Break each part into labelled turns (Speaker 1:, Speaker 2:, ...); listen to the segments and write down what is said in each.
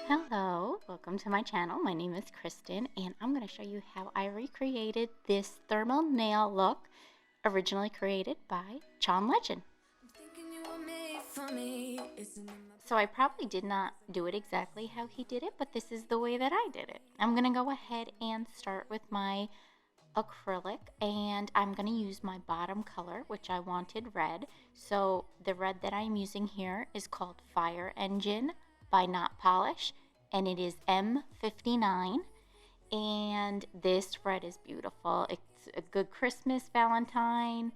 Speaker 1: Hello, welcome to my channel. My name is Kristen and I'm going to show you how I recreated this thermal nail look originally created by Chaun Legend. So I probably did not do it exactly how he did it, but this is the way that I did it. I'm going to go ahead and start with my acrylic, and I'm going to use my bottom color, which I wanted red. So the red that I'm using here is called Fire Engine by Notpolish, and it is M59. And this red is beautiful. It's a good Christmas Valentine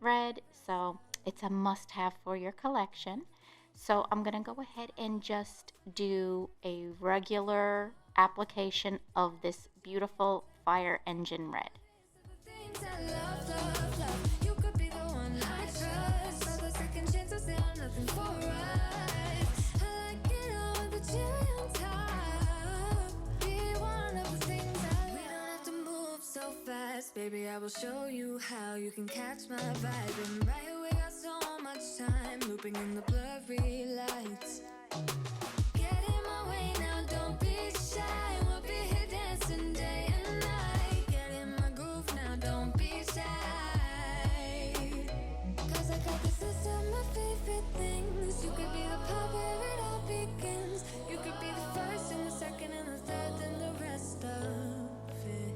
Speaker 1: red, so it's a must-have for your collection. So I'm gonna go ahead and just do a regular application of this beautiful Fire Engine red.
Speaker 2: Baby, I will show you how you can catch my vibe. And right here we got so much time, looping in the blurry lights. Get in my way now, don't be shy. We'll be here dancing day and night. Get in my groove now, don't be shy. Cause I got this list of my favorite things. You could be the part where it all begins. You could be the first and the second and the third and the rest of it.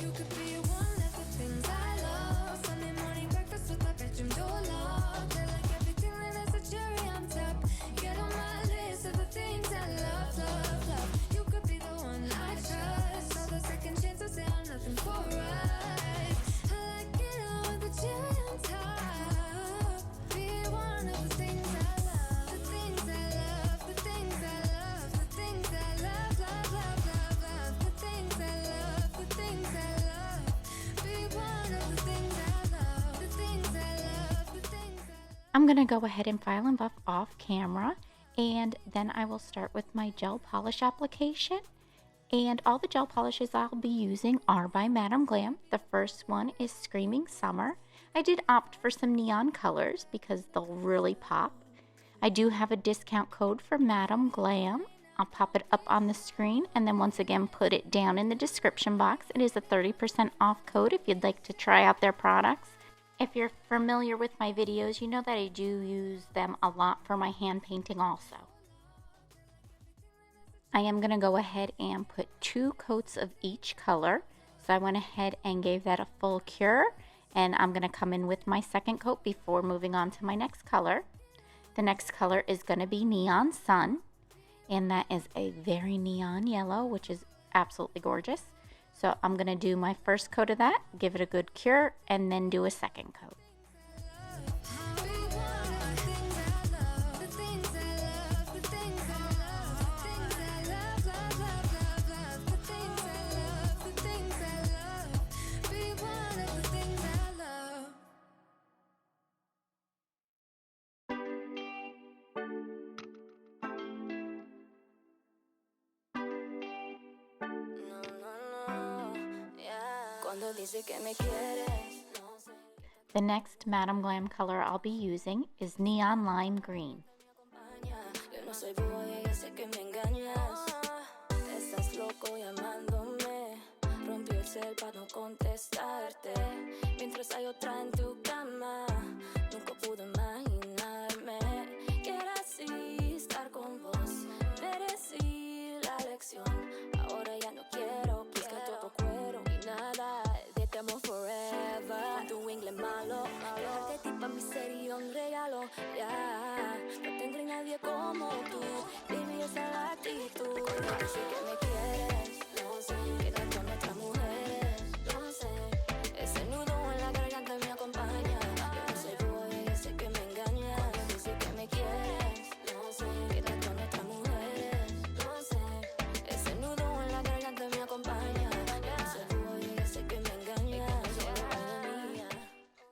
Speaker 2: You could be one of the things I love. Sunday morning breakfast with my bedroom door locked. I like everything that has a cherry on top. Get on my list of the things I love, love, love. You could be the one I trust. All the second chances, they are nothing for us. I like it all with the cherry on top. Be one of the things I love. The things I love, the things I love, the things I love, love, love, love, love. The things I love, the things I love. Be one of the things I love. The things I love, the things I love.
Speaker 1: I'm gonna go ahead and file and buff off camera, and then I will start with my gel polish application. And all the gel polishes I'll be using are by Madam Glam. The first one is Screaming Summer. I did opt for some neon colors because they'll really pop. I do have a discount code for Madam Glam. I'll pop it up on the screen and then once again put it down in the description box. It is a 30% off code if you'd like to try out their products. If you're familiar with my videos, you know that I do use them a lot for my hand painting also. I am going to go ahead and put 2 coats of each color. So I went ahead and gave that a full cure, and I'm going to come in with my second coat before moving on to my next color. The next color is going to be Neon Sun, and that is a very neon yellow, which is absolutely gorgeous. So I'm going to do my first coat of that, give it a good cure, and then do a second coat. The next Madam Glam color I'll be using is Neon Lime Green.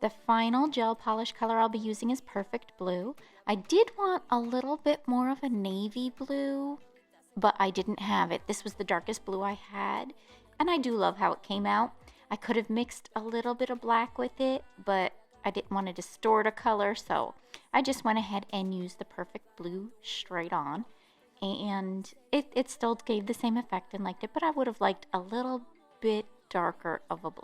Speaker 1: The final gel polish color I'll be using is Perfect Blue. I did want a little bit more of a navy blue, but I didn't have it. This was the darkest blue I had, and I do love how it came out. I could have mixed a little bit of black with it, but I didn't want to distort a color, so I just went ahead and used the Perfect Blue straight on. and it still gave the same effect and liked it, but I would have liked a little bit darker of a blue.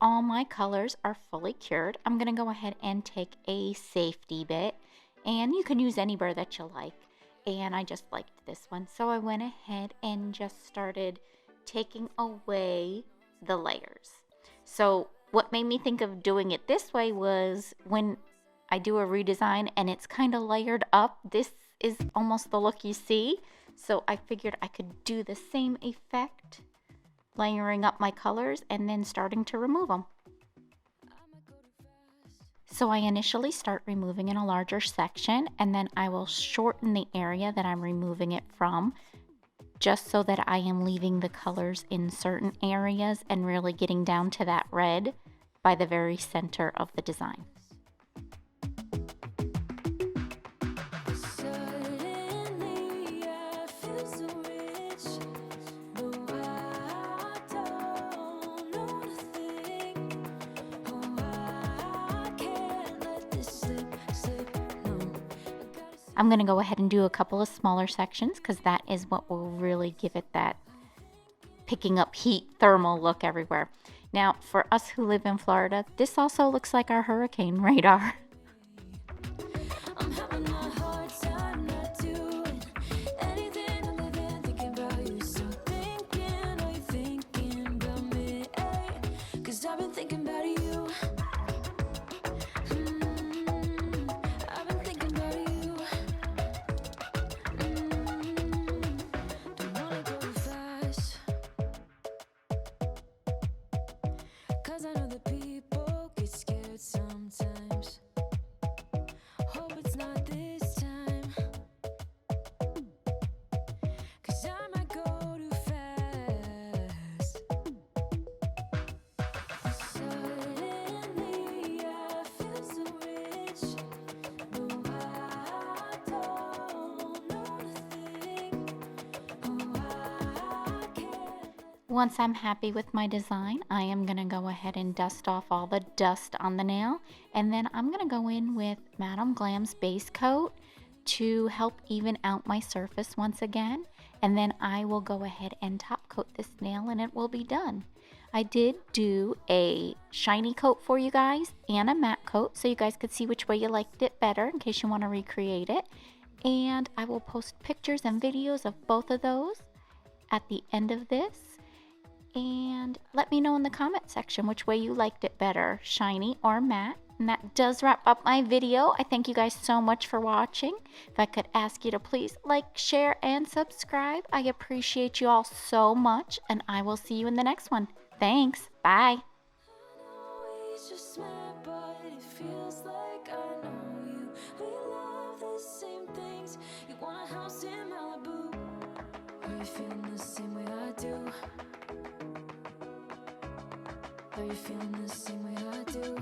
Speaker 1: All my colors are fully cured. I'm going to go ahead and take a safety bit, and you can use any burr that you like. And I just liked this one, so I went ahead and just started taking away the layers. So what made me think of doing it this way was when I do a redesign and it's kind of layered up, this is almost the look you see. So I figured I could do the same effect, layering up my colors and then starting to remove them. So I initially start removing in a larger section, and then I will shorten the area that I'm removing it from, just so that I am leaving the colors in certain areas and really getting down to that red by the very center of the design. I'm going to go ahead and do a couple of smaller sections because that is what will really give it that picking up heat thermal look everywhere. Now, for us who live in Florida, this also looks like our hurricane radar. Once I'm happy with my design, I am going to go ahead and dust off all the dust on the nail, and then I'm going to go in with Madame Glam's base coat to help even out my surface once again, and then I will go ahead and top coat this nail and it will be done. I did do a shiny coat for you guys and a matte coat so you guys could see which way you liked it better in case you want to recreate it, and I will post pictures and videos of both of those at the end of this. And let me know in the comment section which way you liked it better, shiny or matte. And that does wrap up my video. I thank you guys so much for watching. If I could ask you to please like, share, and subscribe, I appreciate you all so much. And I will see you in the next one. Thanks. Bye. Are you feeling the same way I do?